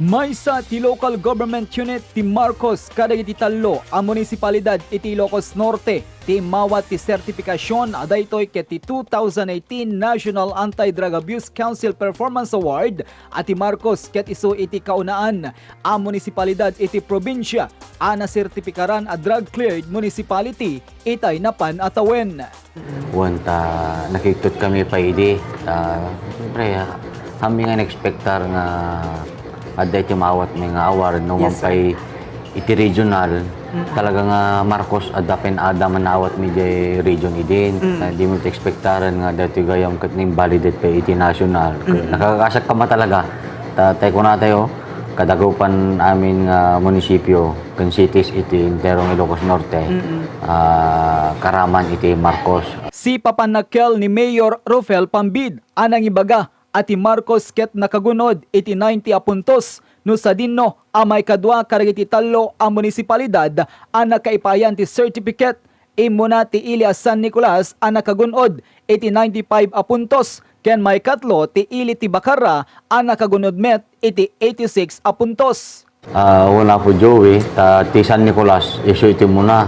Maysa ti local government unit ti Marcos kadagiti tallo ang munisipalidad iti Ilocos Norte ti mawat ti sertifikasyon daytoy ket ti 2018 National Anti-Drug Abuse Council Performance Award at ti Marcos ket isu iti kaunaan ang munisipalidad iti probinsya ana sertipikaran a drug cleared municipality itay napan atawen. Wanta nakiktot kami pa idi. Siyempre, kami nga expectar nga aday ti mawat may nga award no Yes, pay iti regional talaga nga Marcos adapen man awat mi di region idin. Di mo expectaran nga dati gayam kat ning validate pa iti national. Nakakasak ka ma talaga. Tay ko na tayo kadagupan amin nga munisipyo ken cities iti interong Ilocos Norte. Karaman iti Marcos. Si papanakkel ni Mayor Rufel Pambid anang ibaga at Marcos ket nakagunod iti 90 apuntos no sa dinno amay kadwa karagiti tallo ang munisipalidad ang nakaipayan ti certificate imuna ti Ilias San Nicolas ang nakagunod iti 95 apuntos ken may katlo ti Ili ti Bacara ang nakagunod met iti 86 apuntos. Wala po Joey, ti San Nicolas issue iti muna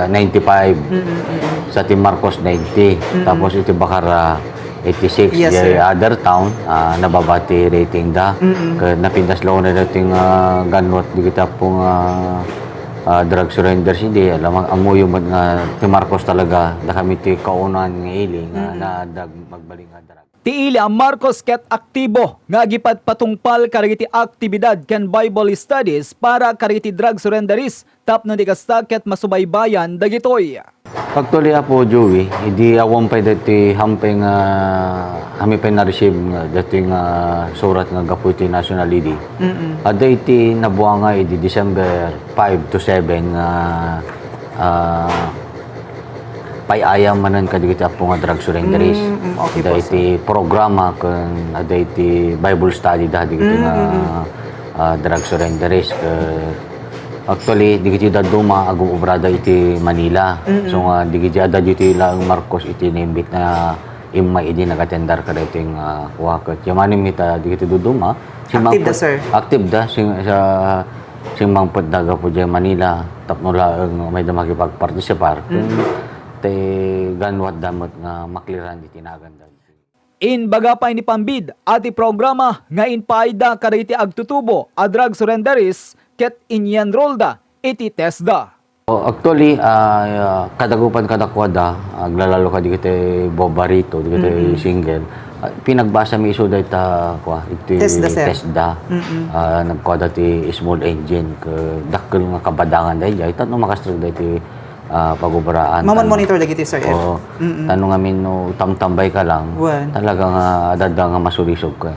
95 sa ti Marcos 90 tapos iti Bacara 86. Yes, Di other town nababati rating da napindas lang na dating ganwat di kita pong drug surrenders hindi alam amuyo nga ti Marcos talaga na kami ti kaunan nga iling na magbaling nga drug. Tiili ang Marcos ket aktibo nga gipad patungpal karagiti aktibidad ken Bible studies para karagiti drug surrenderies tapno di kasta ket masubaybayan dagitoy. Actually po Joey, hindi awon pa dati hampeng kami pa na-receive dating surat nga gaputi national ID. Ada iti nabuha nga iti December 5 to 7 payayam manan kadigiti apo nga drug surrenderies. Okay Ada iti programa ken ada iti Bible study da digiti nga drug surrenderies. Actually, digiti daduma agum obrada iti Manila. So nga digiti ada diti lang Marcos iti nimbit na imma idi nagatendar kada iting waket. Yamanim ita digiti duduma. Active da, sir. Active da sing mangput daga po di Manila. Tapno lang may damagi pagpartisipar. Te ganwat damot nga makliran di tinaganda. In bagapay ni Pambid ati programa nga inpaida kariti agtutubo a drug surrenderies ket inyenrolda iti TESDA. Actually, kadagupan kadakwada, aglalalo ka di kita bobarito, di kita single. Pinagbasa mi iso dahil iti TESDA. Nagkwada ti small engine, dakkel nga kabadangan dahil dahil. Tanong makastrag dahil ti pagubaraan. Monitor lagi ti sir. Tanong amin no, tambay ka lang, talagang adada nga masulisog ka.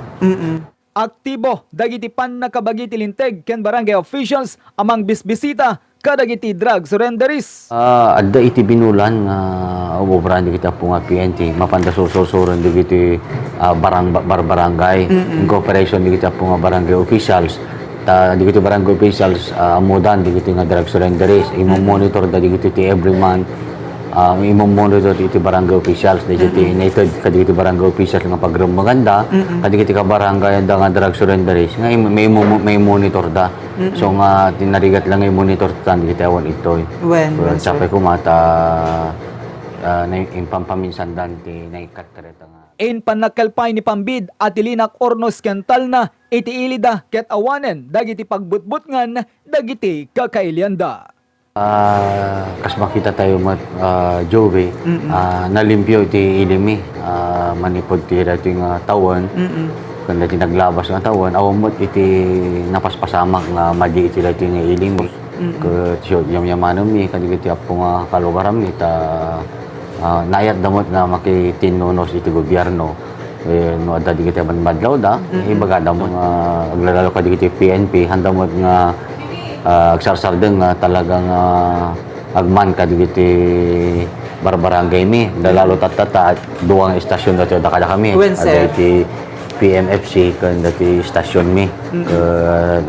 Aktibo dagiti pan nakabagi ti linteg ken barangay officials amang bisbisita kadagiti drug surrenderies. Adda iti binulan nga ubobran di kita po nga PNT mapandasususuran di kiti barangay in cooperation di kita po nga barangay officials di kiti barangay officials amudan di kiti nga drug surrenderies imo-monitor da di kiti every month imo-monitor iti barangay officials di kiti united kadagiti barangay officials nga pagrum maganda kadagiti ka barangay da nga drug surrenderies nga may monitor da so nga tinarigat lang yung monitor tan di kiti awan itoy sapay kumata na impampaminsan danti na ikatkareta nga In panakkalpay ni Pambid at ilinak ornos kental na iti ilida ket awanen dagiti pagbutbutngan dagiti kakailyanda. Kas makita tayo Joey, nalimpyo iti ilimi, manipod ti dating tawon, kung dati naglabas ng tawon, awamot iti napaspasamak nga madi iti dating ilimi. Yung yamanong mi, kadigiti apo nga kalugaram mi, nayat damot nga makitinunos iti gobyerno. No, ada di kita madlaw da, ibaga damot nga, aglalalo kadigiti PNP, handamot nga, agsarsardeng talagang agman ka digiti barbarangay mi dalalo tatata duwang istasyon dati da kada kami ada iti PMFC kan dati istasyon mi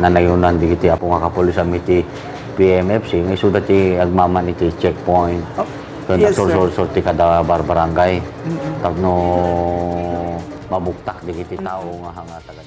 nanayunan digiti apo nga kapulisan mi ti PMFC nga isu dati agmaman iti checkpoint kan sol ti kada barbarangay tapno mabuktak digiti tao nga hanga taga